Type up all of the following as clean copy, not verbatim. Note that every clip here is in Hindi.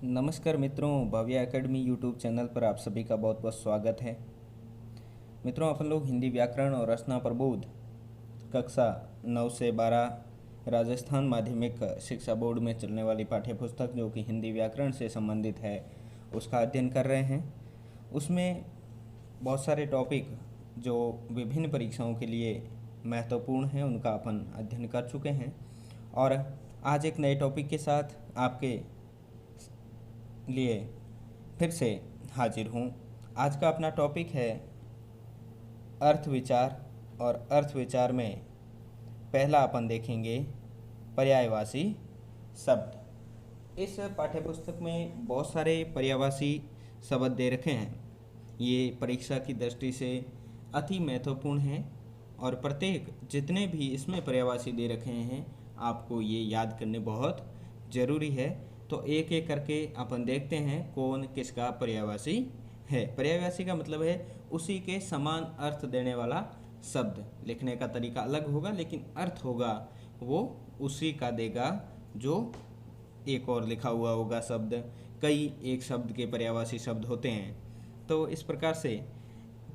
नमस्कार मित्रों, भव्य एकेडमी यूट्यूब चैनल पर आप सभी का बहुत बहुत स्वागत है। मित्रों, अपन लोग हिंदी व्याकरण और रचना प्रबोध कक्षा 9 से 12 राजस्थान माध्यमिक शिक्षा बोर्ड में चलने वाली पाठ्य पुस्तक जो कि हिंदी व्याकरण से संबंधित है उसका अध्ययन कर रहे हैं। उसमें बहुत सारे टॉपिक जो विभिन्न परीक्षाओं के लिए महत्वपूर्ण हैं उनका अपन अध्ययन कर चुके हैं और आज एक नए टॉपिक के साथ आपके लिए फिर से हाजिर हूँ। आज का अपना टॉपिक है अर्थ विचार और अर्थ विचार में पहला अपन देखेंगे पर्यायवाची शब्द। इस पाठ्यपुस्तक में बहुत सारे पर्यायवाची शब्द दे रखे हैं। ये परीक्षा की दृष्टि से अति महत्वपूर्ण है और प्रत्येक जितने भी इसमें पर्यायवाची दे रखे हैं आपको ये याद करने बहुत ज़रूरी है। तो एक एक करके अपन देखते हैं कौन किसका पर्यायवाची है। पर्यायवाची का मतलब है उसी के समान अर्थ देने वाला शब्द। लिखने का तरीका अलग होगा लेकिन अर्थ होगा वो उसी का देगा जो एक और लिखा हुआ होगा शब्द। कई एक शब्द के पर्यायवाची शब्द होते हैं। तो इस प्रकार से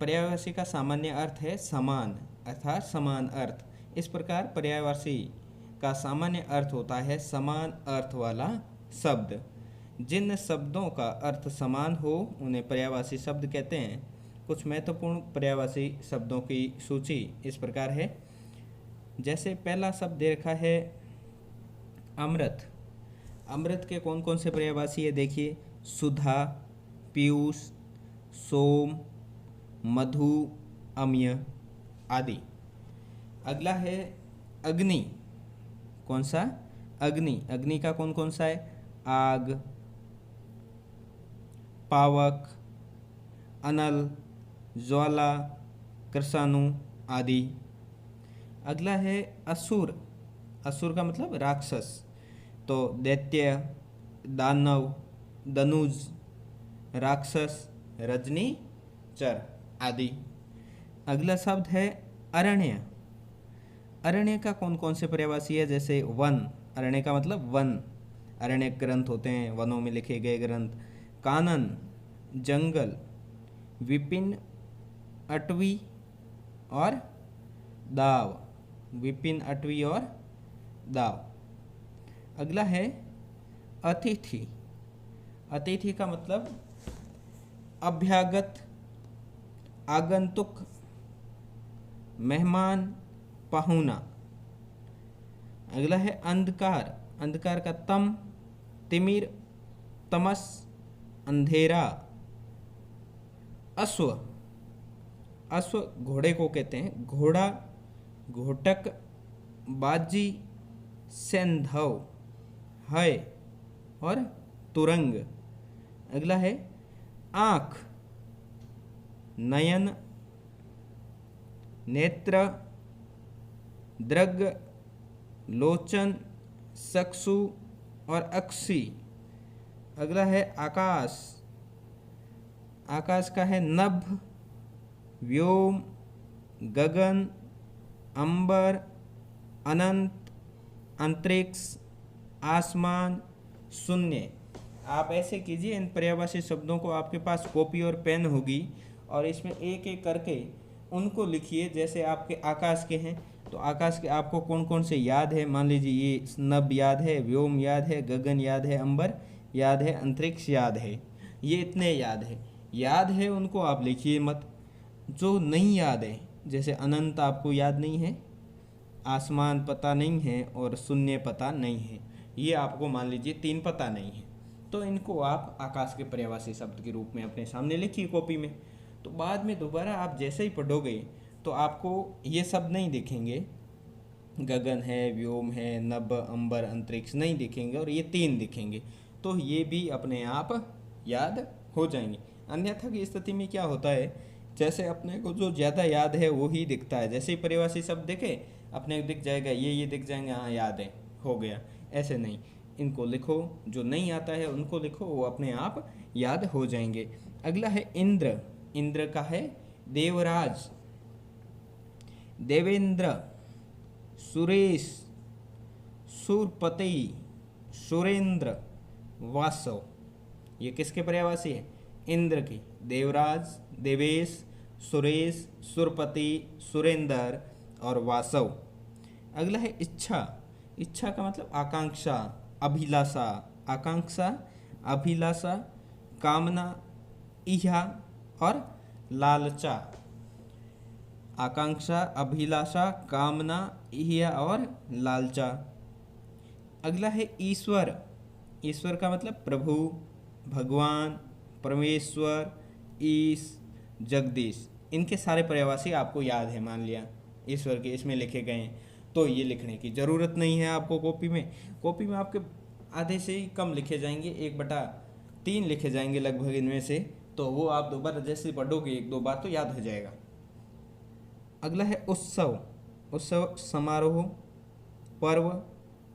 पर्यायवाची का सामान्य अर्थ है समान, अर्थात समान अर्थ। इस प्रकार पर्यायवाची का सामान्य अर्थ होता है समान अर्थ वाला शब्द। जिन शब्दों का अर्थ समान हो उन्हें पर्यायवाची शब्द कहते हैं। कुछ महत्वपूर्ण पर्यायवाची शब्दों की सूची इस प्रकार है। जैसे पहला शब्द दे रखा है अमृत। अमृत के कौन कौन से पर्यायवाची है देखिए, सुधा, पीयूष, सोम, मधु, अम्य आदि। अगला है अग्नि। कौन सा? अग्नि। अग्नि का कौन कौन सा है? आग, पावक, अनल, ज्वाला, कृषाणु आदि। अगला है असुर। असुर का मतलब राक्षस। तो दैत्य, दानव, दनुज, राक्षस, रजनी, चर आदि। अगला शब्द है अरण्य। अरण्य का कौन कौन से पर्यायवाची है? जैसे वन। अरण्य का मतलब वन। अरण्य ग्रंथ होते हैं, वनों में लिखे गए ग्रंथ। कानन, जंगल, विपिन, अटवी और दाव। विपिन, अटवी और दाव। अगला है अतिथि। अतिथि का मतलब अभ्यागत, आगंतुक, मेहमान, पाहुना। अगला है अंधकार। अंधकार का तम, तिमिर, तमस, अंधेरा। अश्व। अश्व घोड़े को कहते हैं। घोड़ा, घोटक, बाजी, सैंधव, है और तुरंग। अगला है आँख, नयन, नेत्र, दृग, लोचन, चक्षु और अक्षी। अगला है आकाश। आकाश का है नभ, व्योम, गगन, अंबर, अनंत, अंतरिक्ष, आसमान, शून्य। आप ऐसे कीजिए, इन पर्यायवाची शब्दों को आपके पास कॉपी और पेन होगी और इसमें एक एक करके उनको लिखिए। जैसे आपके आकाश के हैं तो आकाश के आपको कौन कौन से याद है। मान लीजिए ये नभ याद है, व्योम याद है, गगन याद है, अंबर याद है, अंतरिक्ष याद है। ये इतने याद है उनको आप लिखिए मत। जो नहीं याद है, जैसे अनंत आपको याद नहीं है, आसमान पता नहीं है और शून्य पता नहीं है, ये आपको मान लीजिए 3 पता नहीं है, तो इनको आप आकाश के पर्यायवाची शब्द के रूप में अपने सामने लिखिए कॉपी में। तो बाद में दोबारा आप जैसे ही पढ़ोगे तो आपको ये शब्द नहीं दिखेंगे। गगन है, व्योम है, नभ, अंबर, अंतरिक्ष नहीं दिखेंगे और ये 3 दिखेंगे। तो ये भी अपने आप याद हो जाएंगे। अन्यथा की स्थिति में क्या होता है, जैसे अपने को जो ज़्यादा याद है वो ही दिखता है। जैसे ही पर्यायवाची शब्द देखे अपने को दिख जाएगा, ये दिख जाएंगे, हाँ याद है, हो गया। ऐसे नहीं, इनको लिखो। जो नहीं आता है उनको लिखो, वो अपने आप याद हो जाएंगे। अगला है इंद्र। इंद्र का है देवराज, देवेंद्र, सुरेश, सुरपति, सुरेंद्र, वासव। ये किसके पर्यायवाची है? इंद्र की। देवराज, देवेश, सुरेश, सुरपति, सुरेंद्र और वासव। अगला है इच्छा। इच्छा का मतलब आकांक्षा, अभिलाषा। आकांक्षा, अभिलाषा, कामना, इहा और लालचा। आकांक्षा, अभिलाषा, कामना, इहा और लालचा। अगला है ईश्वर। ईश्वर का मतलब प्रभु, भगवान, परमेश्वर, ईश, जगदीश। इनके सारे पर्यायवाची आपको याद है, मान लिया ईश्वर के इसमें लिखे गए हैं, तो ये लिखने की ज़रूरत नहीं है आपको कॉपी में। कॉपी में आपके आधे से ही कम लिखे जाएंगे, 1/3 लिखे जाएंगे लगभग इनमें से, तो वो आप दोबारा जैसे पढ़ोगे 1-2 बार तो याद हो जाएगा। अगला है उत्सव। उत्सव समारोह, पर्व,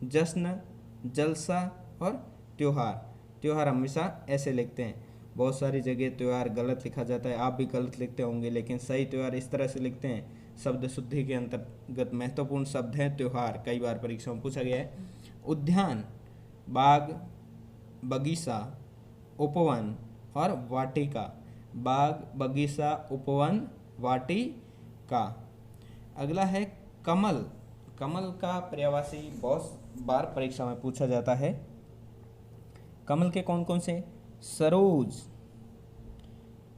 जश्न, जलसा और त्यौहार। त्यौहार हमेशा ऐसे लिखते हैं, बहुत सारी जगह त्यौहार गलत लिखा जाता है, आप भी गलत लिखते होंगे, लेकिन सही त्यौहार इस तरह से लिखते हैं। शब्द शुद्धि के अंतर्गत महत्वपूर्ण शब्द है त्यौहार, कई बार परीक्षा में पूछा गया है। उद्यान, बाग, बगीचा, उपवन और वाटिका। बाग, बगीचा, उपवन, वाटिका। अगला है कमल। कमल का पर्यायवाची बहुत बार परीक्षा में पूछा जाता है। कमल के कौन कौन से? सरोज,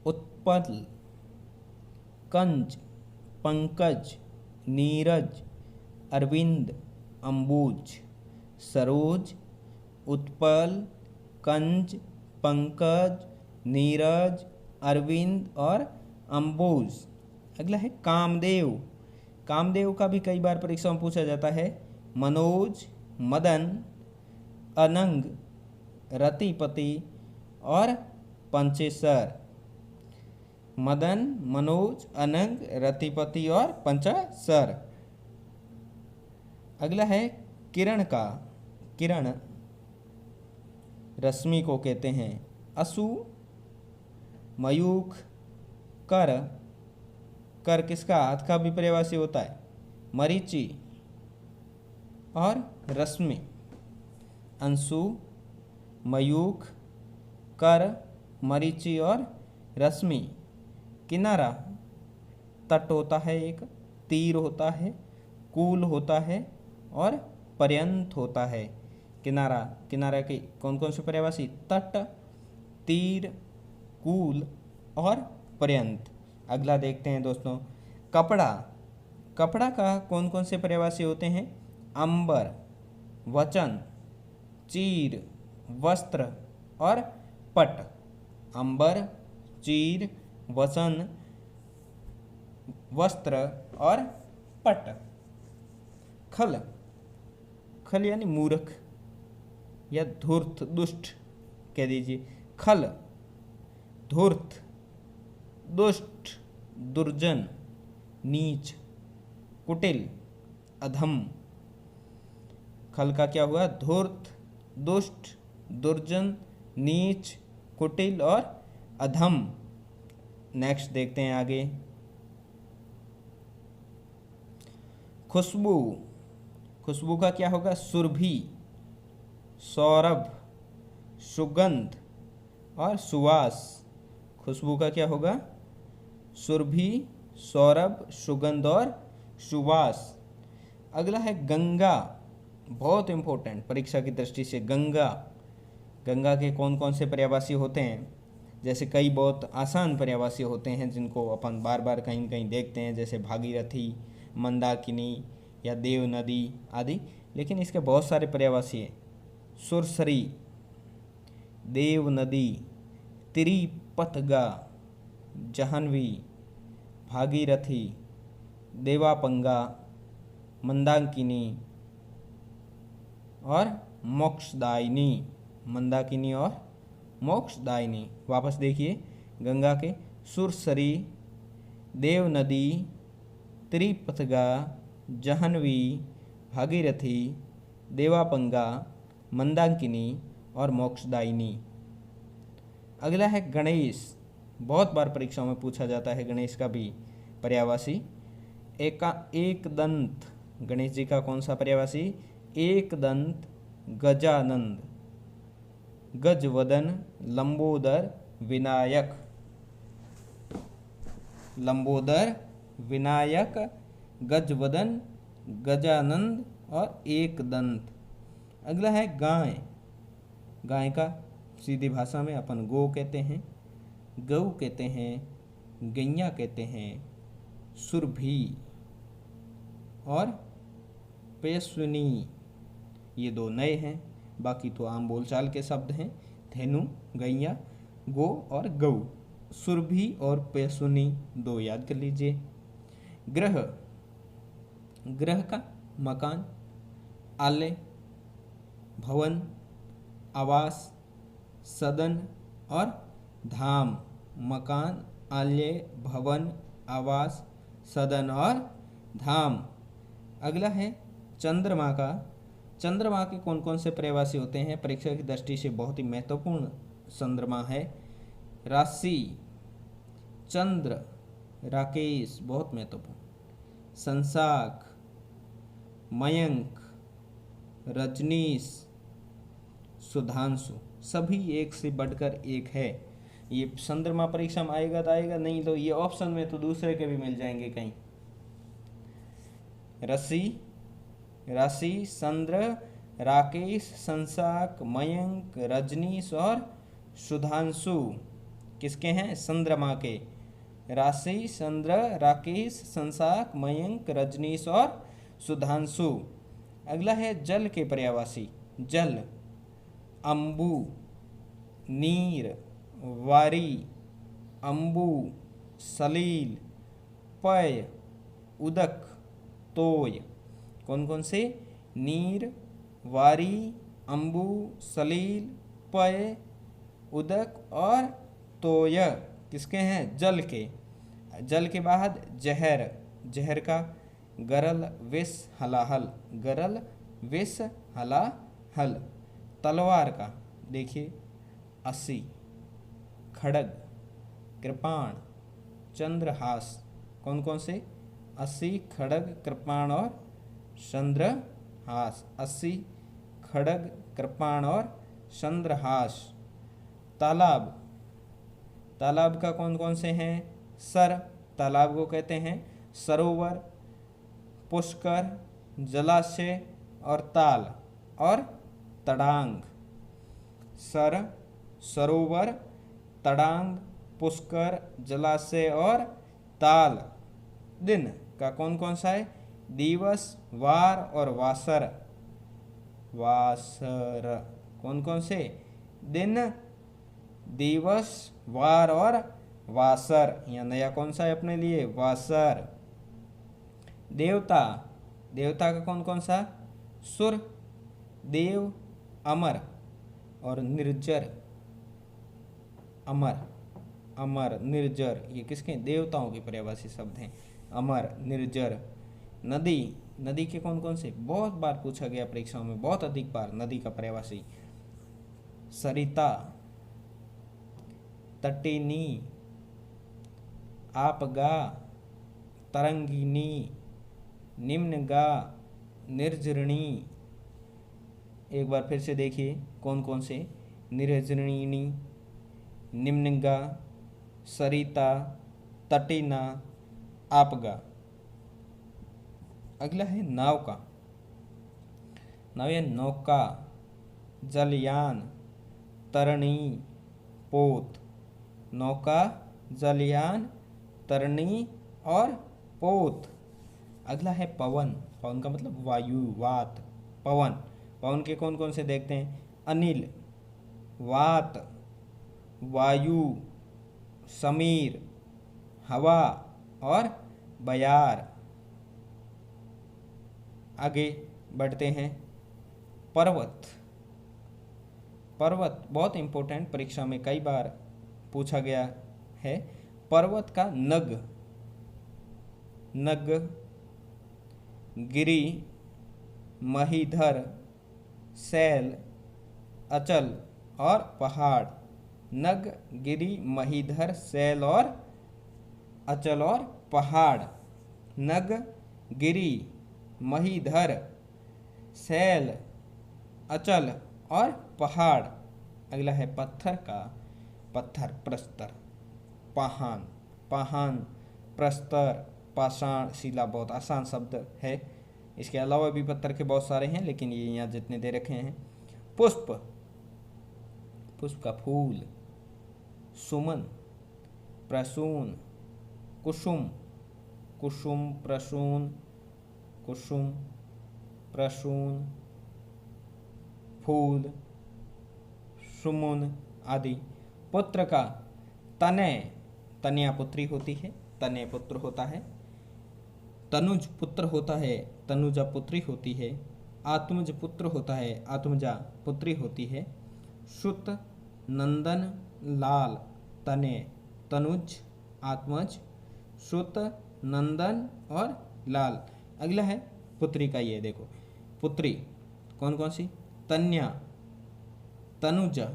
उत्पल, कंज, पंकज, नीरज, अरविंद, अंबुज। सरोज, उत्पल, कंज, पंकज, नीरज, अरविंद और अंबुज। अगला है कामदेव। कामदेव का भी कई बार परीक्षा में पूछा जाता है। मनोज, मदन, अनंग, रतिपति और पंचेसर। मदन, मनोज, अनंग, रतिपति और पंचेसर। अगला है किरण का। किरण रश्मि को कहते हैं। असु, मयूख, कर। कर किसका? हाथ का भी पर्यायवाची होता है। मरीचि और रश्मि। अंशु, मयूख, कर, मरीचि और रश्मि। किनारा तट होता है एक, तीर होता है, कूल होता है और पर्यंत होता है। किनारा, किनारा के कौन कौन से पर्यायवाची? तट, तीर, कूल और पर्यंत। अगला देखते हैं दोस्तों, कपड़ा। कपड़ा का कौन कौन से पर्यायवाची होते हैं? अंबर, वचन, चीर, वस्त्र और पट। अंबर, चीर, वचन, वस्त्र और पट। खल। खल यानी मूर्ख या धूर्त, दुष्ट कह दीजिए। खल, धूर्त, दुष्ट, दुर्जन, नीच, कुटिल, अधम। खल का क्या हुआ? धूर्त, दुष्ट, दुर्जन, नीच, कुटिल और अधम। नेक्स्ट देखते हैं आगे। खुशबू। खुशबू का क्या होगा? सुरभि, सौरभ, सुगंध और सुवास। खुशबू का क्या होगा? सुरभि, सौरभ, सुगंध और सुवास। अगला है गंगा। बहुत इंपॉर्टेंट परीक्षा की दृष्टि से गंगा। गंगा के कौन कौन से पर्यायवाची होते हैं? जैसे कई बहुत आसान पर्यायवाची होते हैं जिनको अपन बार बार कहीं न कहीं देखते हैं, जैसे भागीरथी, मंदाकिनी या देव नदी आदि, लेकिन इसके बहुत सारे पर्यायवाची हैं। सुरसरी, देव नदी, तिरिपतगा, जाह्नवी, भागीरथी, देवापंगा, मंदाकिनी और मोक्षदायिनी। मंदाकिनी और मोक्षदायिनी। वापस देखिए, गंगा के सुरसरी, देव नदी, तिरिपतगा, जाह्नवी, भागीरथी, देवापंगा, मंदाकिनी और मोक्षदायिनी। अगला है गणेश। बहुत बार परीक्षाओं में पूछा जाता है गणेश का भी पर्यायवाची। एक दंत। गणेश जी का कौन सा पर्यायवाची? एक दंत, गजानंद। गजवदन, लंबोदर, विनायक। लंबोदर, विनायक, गजवदन, गजानंद और एकदंत। अगला है गाय। गाय का सीधी भाषा में अपन गो कहते हैं, गऊ कहते हैं, गैया कहते हैं, सुरभि और पेशुनी। ये दो नए हैं, बाकी तो आम बोलचाल के शब्द हैं। धेनु, गैया, गो और गऊ। सुरभि और पेशुनी दो याद कर लीजिए। ग्रह, ग्रह का मकान, आलय, भवन, आवास, सदन और धाम। मकान, आलय, भवन, आवास, सदन और धाम। अगला है चंद्रमा का। चंद्रमा के कौन कौन से पर्यायवाची होते हैं? परीक्षा की दृष्टि से बहुत ही महत्वपूर्ण चंद्रमा है। राशि, चंद्र, राकेश, बहुत महत्वपूर्ण। संशाक, मयंक, रजनीश, सुधांशु, सभी एक से बढ़कर एक है। ये चंद्रमा परीक्षा में आएगा तो आएगा, नहीं तो ये ऑप्शन में तो दूसरे के भी मिल जाएंगे कहीं। राशि, चंद्र, राकेश, संशाक, मयंक, रजनीश और सुधांशु किसके हैं? चंद्रमा के। राशि, चंद्र, राकेश, संशाक, मयंक, रजनीश और सुधांशु। अगला है जल के पर्यायवाची। जल, अंबु, नीर, वारी, अंबु, सलील, पय, उदक, तोय। कौन कौन से? नीर, वारी, अंबु, सलील, पय, उदक और तोय किसके हैं? जल के। जल के बाद जहर। जहर का गरल, विष, हलाहल। गरल, विष, हलाहल। तलवार का देखिए, अस्सी, खड़ग, कृपाण, चंद्रहास। कौन कौन से? अस्सी, खड़ग, कृपाण और चंद्रहास। अस्सी, खड़ग, कृपाण और चंद्रहास। तालाब, तालाब का कौन कौन से हैं? सर, तालाब को कहते हैं सरोवर, पुष्कर, जलाशय और ताल और तड़ांग। सर, सरोवर, तड़ांग, पुष्कर, जलाशय और ताल। दिन का कौन कौन सा है? दिवस, वार और वासर। वासर कौन कौन से? दिन, दिवस, वार और वासर। यहाँ नया कौन सा है अपने लिए? वासर। देवता, देवता का कौन कौन सा? सुर, देव, अमर और निर्जर। अमर, अमर, निर्जर, ये किसके? देवताओं के पर्यायवाची शब्द हैं। अमर, निर्जर। नदी, नदी के कौन कौन से? बहुत बार पूछा गया परीक्षाओं में, बहुत अधिक बार। नदी का पर्यायवाची सरिता, तटिनी, आपगा, तरंगिनी, निम्नगा, निर्जरणी। एक बार फिर से देखिए कौन कौन से? निर्जरणी, निम्नगा, सरिता, तटिना, आपगा। अगला है नाव का। नाव या नौका, जलयान, तरणी, पोत। नौका, जलयान, तरणी और पोत। अगला है पवन। पवन का मतलब वायु, वात। पवन, पवन के कौन कौन से देखते हैं? अनिल, वात, वायु, समीर, हवा और बयार। आगे बढ़ते हैं। पर्वत, पर्वत बहुत इंपॉर्टेंट, परीक्षा में कई बार पूछा गया है। पर्वत का नग, नग, गिरि, महीधर, शैल, अचल और पहाड़। नग, गिरि, महीधर, शैल और अचल और पहाड़। नग, गिरि, महीधर, शैल, अचल और पहाड़। अगला है पत्थर का, पत्थर प्रस्तर, पाषाण, पाषाण प्रस्तर, पाषाण शिला बहुत आसान शब्द है। इसके अलावा भी पत्थर के बहुत सारे हैं, लेकिन ये यहाँ जितने दे रखे हैं। पुष्प, पुष्प का फूल, सुमन, प्रसून, कुसुम, कुसुम प्रसून, कुसुम प्रसून, फूल, सुमुन आदि। पुत्र का तनय, तनया पुत्री होती है, तनय पुत्र होता है। तनुज पुत्र होता है, तनुजा पुत्री होती है। आत्मज पुत्र होता है, आत्मजा पुत्री होती है। सुत, नंदन, लाल, तनय, तनुज, आत्मज, सुत, नंदन और लाल। अगला है पुत्री का, ये देखो पुत्री कौन कौन सी, तन्या, तनुजा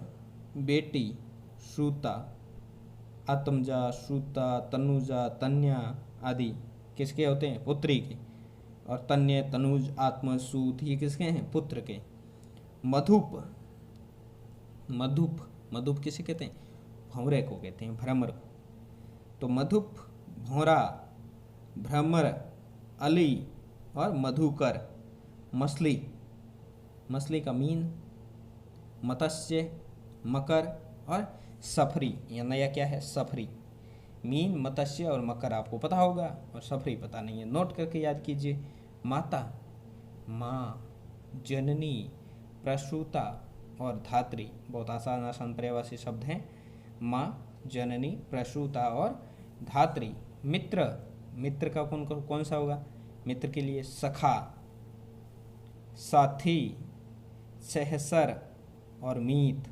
बेटी, श्रुता, आत्मजा, श्रुता, तनुजा, तन्या आदि किसके होते हैं, पुत्री के। और तन्य, तनुज, आत्मज, सूत ये किसके हैं, पुत्र के। मधुप, मधुप, मधुप किसे कहते हैं, भंवरे को कहते हैं, भ्रमर को। तो मधुप, भौरा, भ्रमर, अली और मधुकर। मछली, मछली का मीन, मत्स्य, मकर और सफरी। यह नया क्या है, सफरी। मीन, मत्स्य और मकर आपको पता होगा और सफरी पता नहीं है, नोट करके याद कीजिए। माता, माँ, जननी, प्रसूता और धात्री, बहुत आसान आसान पर्यायवाची शब्द हैं। माँ, जननी, प्रसूता और धात्री। मित्र, मित्र का कौन सा होगा, मित्र के लिए सखा, साथी, सहचर और मीत।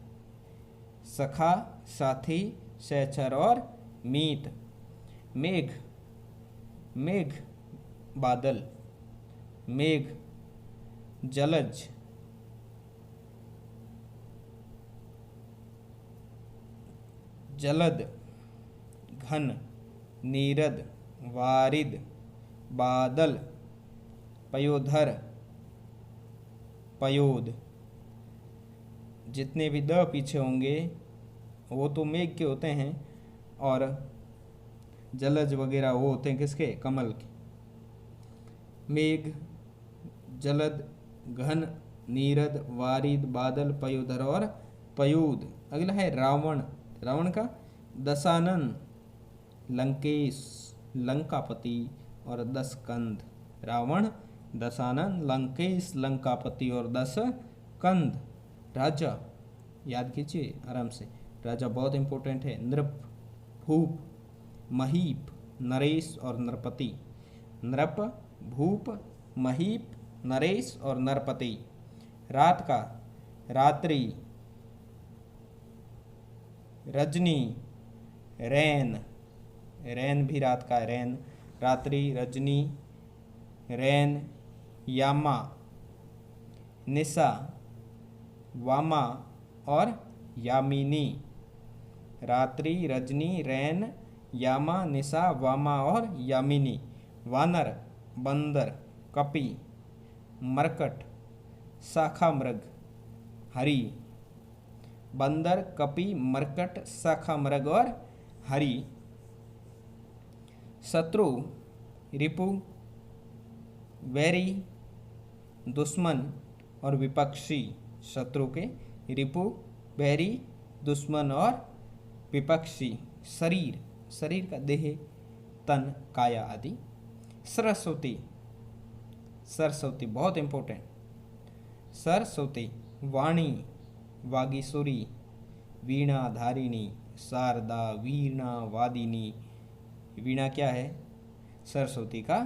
सखा, साथी, सहचर और मीत। मेघ, मेघ बादल, मेघ जलज, जलद, घन, नीरद, वारिद, बादल, पयोधर, पयोद। जितने भी द पीछे होंगे वो तो मेघ के होते हैं, और जलज वगैरह वो होते हैं किसके, कमल के। मेघ, जलद, घन, नीरद, वारिद, बादल, पयोधर और पयूद। अगला है रावण, रावण का दशानन, लंकेश, लंकापति और 10 कंद। रावण, दशानन, लंकेश, लंकापति और 10 कंद। राजा, याद कीजिए आराम से, राजा बहुत इंपॉर्टेंट है। नृप, भूप, महीप, नरेश और नरपति। नृप, भूप, महीप, नरेश और नरपति। रात का रात्रि, रजनी, रैन, रैन भी रात का, रैन, रात्रि, रजनी, रैन। यामा, निशा, वामा और यामिनी। रात्रि, रजनी, रैन, यामा, निशा, वामा और यामिनी। वानर, बंदर, कपि, मरकट, शाखा मृग, हरि। बंदर, कपि, मरकट, शाखा मृग और हरि। शत्रु, रिपु, वैरी, दुश्मन और विपक्षी। शत्रु के रिपु, वैरी, दुश्मन और विपक्षी। शरीर, शरीर का देह, तन, काया आदि। सरस्वती, सरस्वती बहुत इंपॉर्टेंट। सरस्वती, वाणी, वागीश्वरी, वीणा धारिणी, शारदा, वीणा वादिनी। वीणा क्या है, सरस्वती का।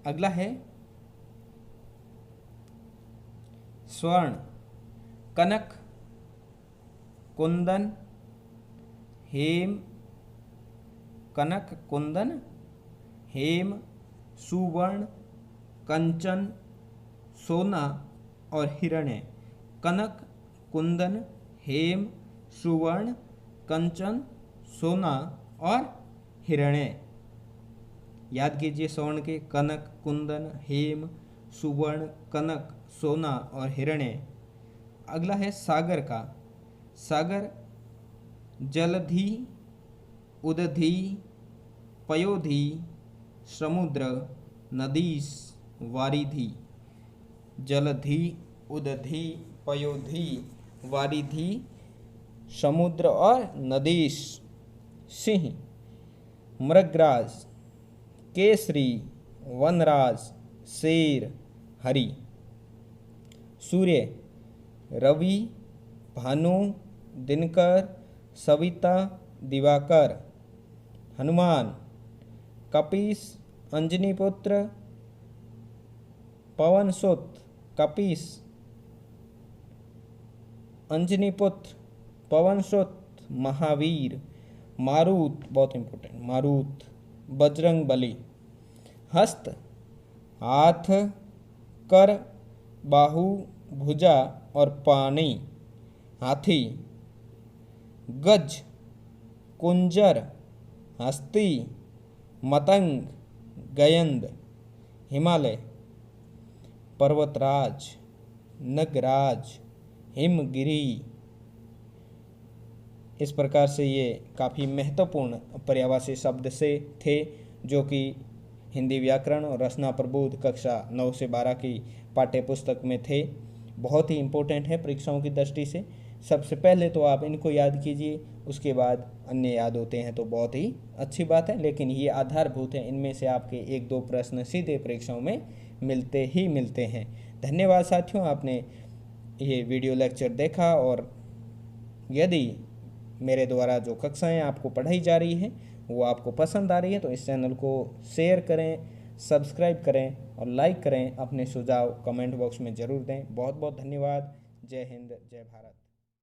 अगला है स्वर्ण, कनक, कुंदन, हेम, कनक, कुंदन, हेम, सुवर्ण, कंचन, सोना और हिरण्य। कनक, कुंदन, हेम, सुवर्ण, कंचन, सोना और हिरण्य। याद कीजिए स्वर्ण के कनक, कुंदन, हेम, सुवर्ण, कनक, सोना और हिरण्य। अगला है सागर का। सागर जलधि, उदधि, पयोधि, समुद्र, नदीस, वारिधि। जलधि, उदधि, पयोधि, वारिधि, समुद्र और नदीस। सिंह, मृगराज, केसरी, वनराज, शेर, हरि। सूर्य, रवि, भानु, दिनकर, सविता, दिवाकर। हनुमान, कपीस, अंजनीपुत्र, पवनसुत। कपीस, अंजनीपुत्र, पवनसुत, महावीर। मारुत, बहुत इंपॉर्टेंट, मारुत, बजरंग बली। हस्त, हाथ, कर, बाहु, भुजा और पानी, हाथी। गज, कुंजर, हस्ती, मतंग, गयंद। हिमालय, पर्वतराज, नगराज, हिमगिरी। इस प्रकार से ये काफ़ी महत्वपूर्ण पर्यायवाची शब्द से थे जो कि हिंदी व्याकरण और रचना प्रबोध कक्षा 9 से 12 की पाठ्य पुस्तक में थे। बहुत ही इम्पोर्टेंट है परीक्षाओं की दृष्टि से। सबसे पहले तो आप इनको याद कीजिए, उसके बाद अन्य याद होते हैं तो बहुत ही अच्छी बात है, लेकिन ये आधारभूत है। इनमें से आपके 1-2 प्रश्न सीधे परीक्षाओं में मिलते ही मिलते हैं। धन्यवाद साथियों, आपने ये वीडियो लेक्चर देखा, और यदि मेरे द्वारा जो कक्षाएं आपको पढ़ाई जा रही हैं वो आपको पसंद आ रही है तो इस चैनल को शेयर करें, सब्सक्राइब करें और लाइक करें। अपने सुझाव कमेंट बॉक्स में ज़रूर दें। बहुत बहुत धन्यवाद। जय हिंद, जय भारत।